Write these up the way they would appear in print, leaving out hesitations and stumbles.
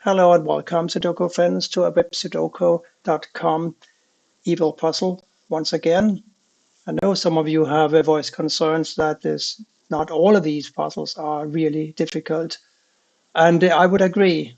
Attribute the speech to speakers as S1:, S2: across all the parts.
S1: Hello and welcome, Sudoku friends, to a websudoku.com evil puzzle once again. I know some of you have voiced concerns that not all of these puzzles are really difficult, and I would agree,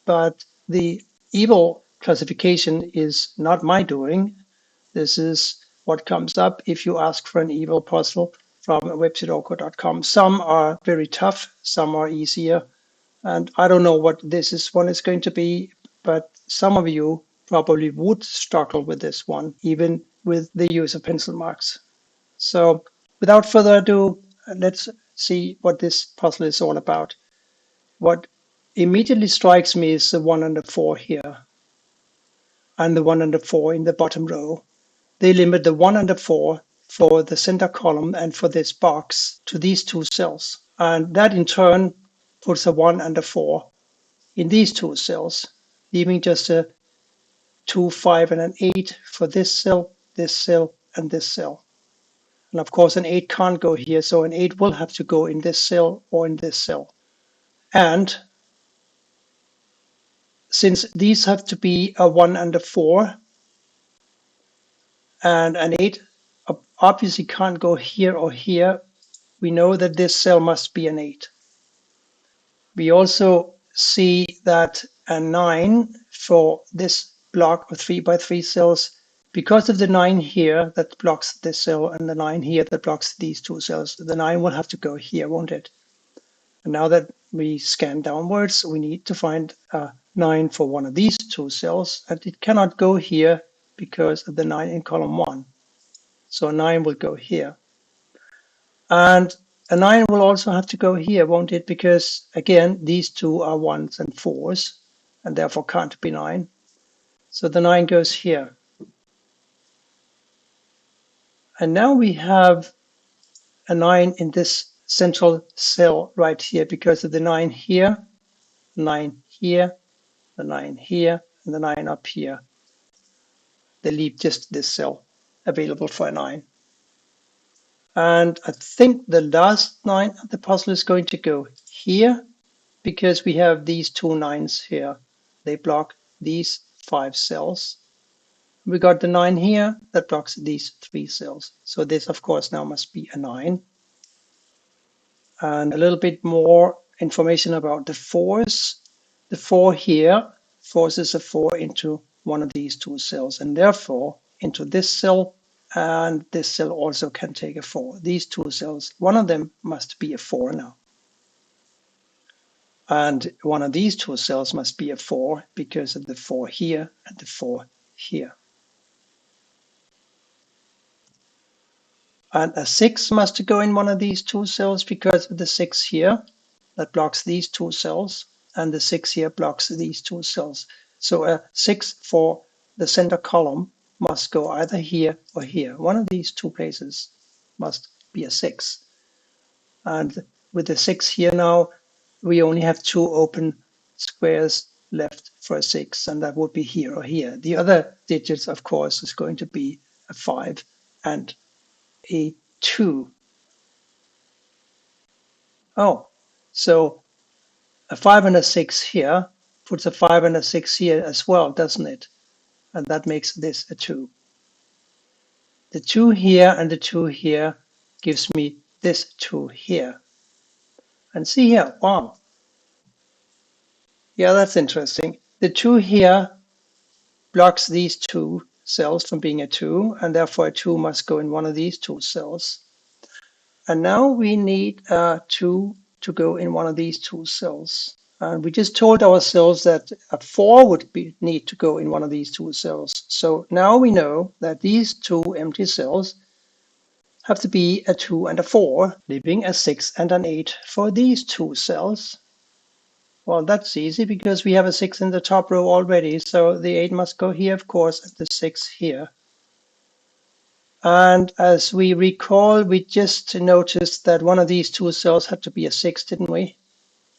S1: but the evil classification is not my doing. This is what comes up if you ask for an evil puzzle from websudoku.com. Some are very tough, some are easier. And I don't know what one is going to be, but some of you probably would struggle with this one, even with the use of pencil marks. So without further ado, let's see what this puzzle is all about. What immediately strikes me is the 1 and the 4 here, and the 1 and the 4 in the bottom row. They limit the 1 and the 4 for the center column and for this box to these two cells. And that in turn puts a 1 and a 4 in these two cells, leaving just a 2, 5, and an 8 for this cell, and this cell. And of course, an 8 can't go here, so an 8 will have to go in this cell or in this cell. And since these have to be a 1 and a 4, and an 8 obviously can't go here or here, we know that this cell must be an 8. We also see that a 9 for this block of 3 by 3 cells, because of the 9 here that blocks this cell and the 9 here that blocks these two cells, the 9 will have to go here, won't it? And now that we scan downwards, we need to find a 9 for one of these two cells, and it cannot go here because of the 9 in column 1. So a 9 will go here. And a 9 will also have to go here, won't it? Because, again, these two are 1s and 4s, and therefore can't be 9. So the 9 goes here. And now we have a 9 in this central cell right here because of the 9 here, 9 here, the 9 here, and the 9 up here. They leave just this cell available for a 9. And I think the last 9 of the puzzle is going to go here because we have these two 9s here. They block these 5 cells. We got the 9 here that blocks these 3 cells. So this, of course, now must be a 9. And a little bit more information about the 4s. The 4 here forces a 4 into one of these two cells, and therefore into this cell, and this cell also can take a 4. These two cells, one of them must be a 4 now. And one of these two cells must be a 4 because of the 4 here and the 4 here. And a 6 must go in one of these two cells because of the 6 here that blocks these two cells, and the 6 here blocks these two cells. So a 6 for the center column must go either here or here. One of these two places must be a 6. And with the 6 here now, we only have 2 open squares left for a 6, and that would be here or here. The other digits, of course, is going to be a 5 and a 2. Oh, so a 5 and a 6 here puts a 5 and a 6 here as well, doesn't it? And that makes this a 2. The 2 here and the 2 here gives me this 2 here. And see here, wow. Yeah, that's interesting. The 2 here blocks these two cells from being a 2, and therefore a 2 must go in one of these two cells. And now we need a 2 to go in one of these two cells. And we just told ourselves that a 4 would need to go in one of these two cells. So now we know that these two empty cells have to be a 2 and a 4, leaving a 6 and an 8 for these two cells. Well, that's easy because we have a 6 in the top row already, so the 8 must go here, of course, and the 6 here. And as we recall, we just noticed that one of these two cells had to be a 6, didn't we?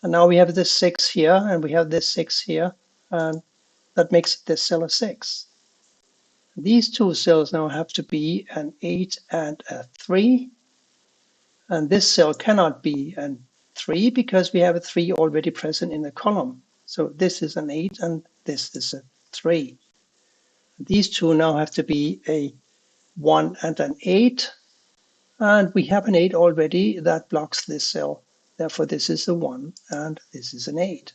S1: And now we have this 6 here, and we have this 6 here, and that makes this cell a 6. These two cells now have to be an 8 and a 3, and this cell cannot be an 3 because we have a 3 already present in the column. So this is an 8 and this is a 3. These two now have to be a 1 and an 8. And we have an 8 already that blocks this cell. Therefore, this is a 1 and this is an 8.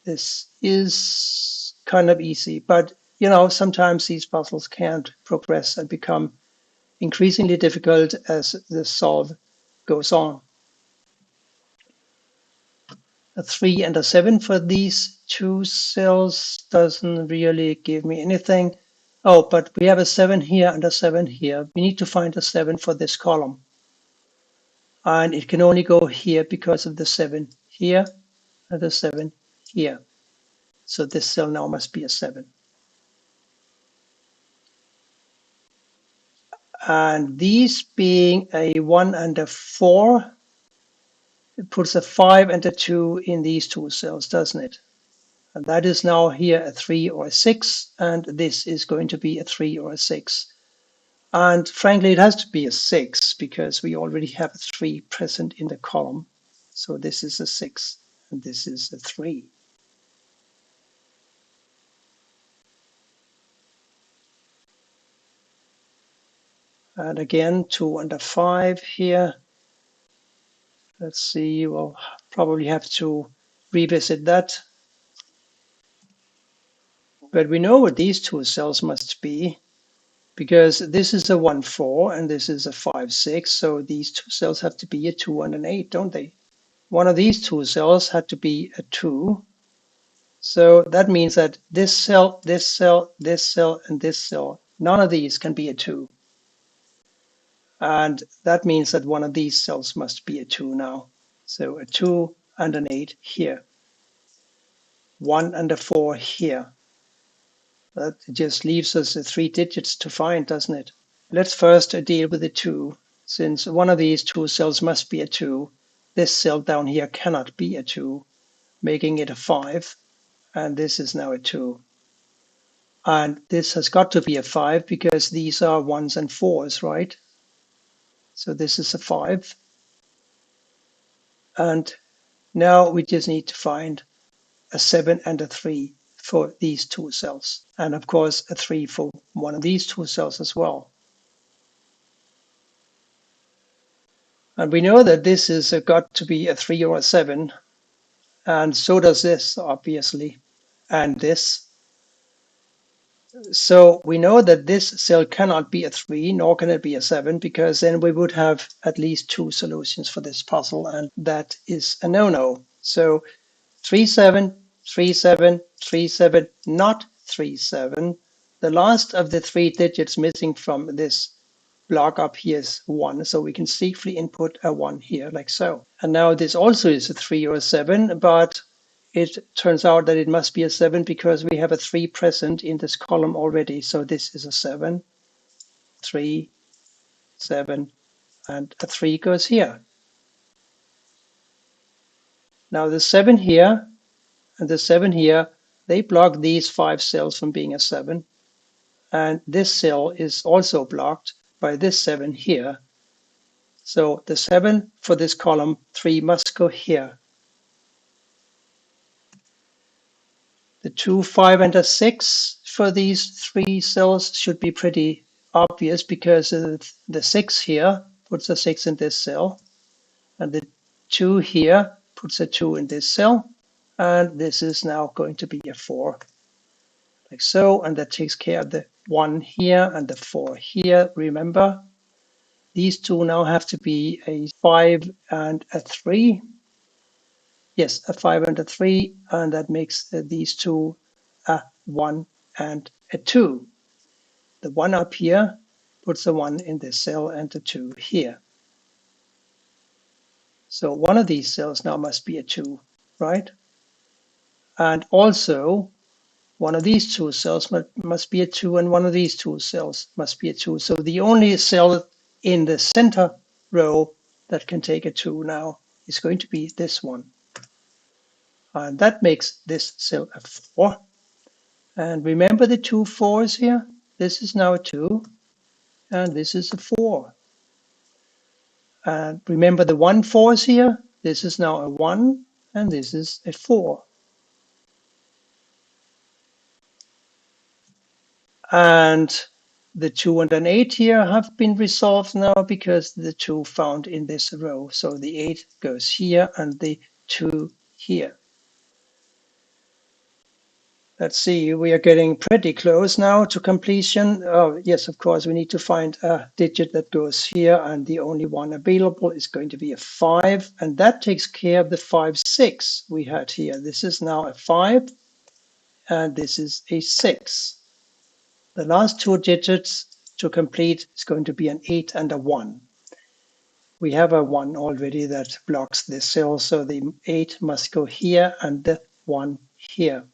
S1: This is kind of easy, but sometimes these puzzles can't progress and become increasingly difficult as the solve goes on. A 3 and a 7 for these two cells doesn't really give me anything. Oh, but we have a 7 here and a 7 here. We need to find a 7 for this column. And it can only go here because of the 7 here and the 7 here. So this cell now must be a 7. And these being a 1 and a 4, it puts a 5 and a 2 in these two cells, doesn't it? And that is now here a 3 or a 6, and this is going to be a 3 or a 6. And frankly, it has to be a 6 because we already have a 3 present in the column. So this is a 6 and this is a 3. And again, 2 and a 5 here. Let's see, we'll probably have to revisit that. But we know what these two cells must be because this is a 1, 4 and this is a 5, 6. So these two cells have to be a 2 and an 8, don't they? One of these two cells had to be a 2. So that means that this cell, this cell, this cell, and this cell, none of these can be a 2. And that means that one of these cells must be a 2 now. So a 2 and an 8 here. 1 and a 4 here. That just leaves us 3 digits to find, doesn't it? Let's first deal with the 2. Since one of these two cells must be a 2, this cell down here cannot be a 2, making it a 5. And this is now a 2. And this has got to be a 5 because these are 1s and 4s, right? So this is a 5. And now we just need to find a 7 and a 3 for these two cells. And of course, a 3 for one of these two cells as well. And we know that this is got to be a 3 or a 7. And so does this, obviously, and this. So we know that this cell cannot be a 3, nor can it be a 7, because then we would have at least 2 solutions for this puzzle, and that is a no-no. So 3, 7, 3, 7, 3, 7, not 3, 7. The last of the 3 digits missing from this block up here is 1, so we can safely input a 1 here, like so. And now this also is a 3 or a 7, but it turns out that it must be a 7 because we have a 3 present in this column already. So this is a 7, 3, 7, and a 3 goes here. Now the 7 here and the 7 here, they block these 5 cells from being a 7. And this cell is also blocked by this 7 here. So the 7 for this column 3 must go here. The 2, 5, and a 6 for these 3 cells should be pretty obvious because the 6 here puts a 6 in this cell, and the 2 here puts a 2 in this cell, and this is now going to be a 4, like so, and that takes care of the 1 here and the 4 here. Remember, these two now have to be a 5 and a 3. Yes, a 5 and a 3, and that makes these two a 1 and a 2. The 1 up here puts a 1 in this cell and the 2 here. So one of these cells now must be a 2, right? And also one of these two cells must be a 2 and one of these two cells must be a 2. So the only cell in the center row that can take a 2 now is going to be this one. And that makes this cell a 4. And remember the 2 4s here? This is now a 2, and this is a 4. And remember the 1 4s here? This is now a 1, and this is a 4. And the 2 and an 8 here have been resolved now because the 2 found in this row. So the 8 goes here and the 2 here. Let's see, we are getting pretty close now to completion. Oh, yes, of course, we need to find a digit that goes here, and the only one available is going to be a 5, and that takes care of the 5, 6 we had here. This is now a 5, and this is a 6. The last 2 digits to complete is going to be an 8 and a 1. We have a 1 already that blocks this cell, so the 8 must go here and the 1 here.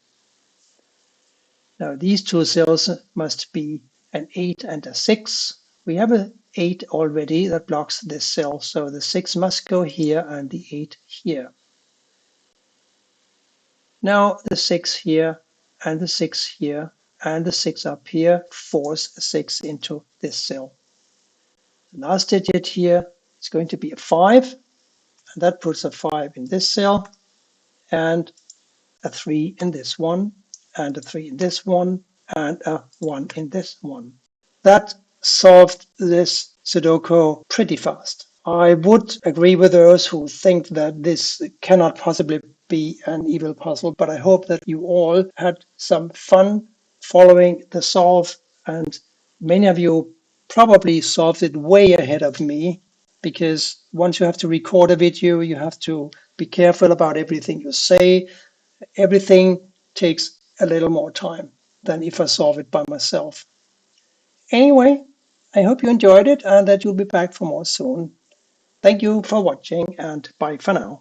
S1: Now these 2 cells must be an 8 and a 6. We have an 8 already that blocks this cell, so the 6 must go here and the 8 here. Now the 6 here and the 6 here and the 6 up here force a 6 into this cell. The last digit here is going to be a 5, and that puts a 5 in this cell, and a 3 in this one, and a 3 in this one, and a 1 in this one. That solved this Sudoku pretty fast. I would agree with those who think that this cannot possibly be an evil puzzle, but I hope that you all had some fun following the solve, and many of you probably solved it way ahead of me, because once you have to record a video, you have to be careful about everything you say. Everything takes a little more time than if I solve it by myself. Anyway, I hope you enjoyed it and that you'll be back for more soon. Thank you for watching, and bye for now.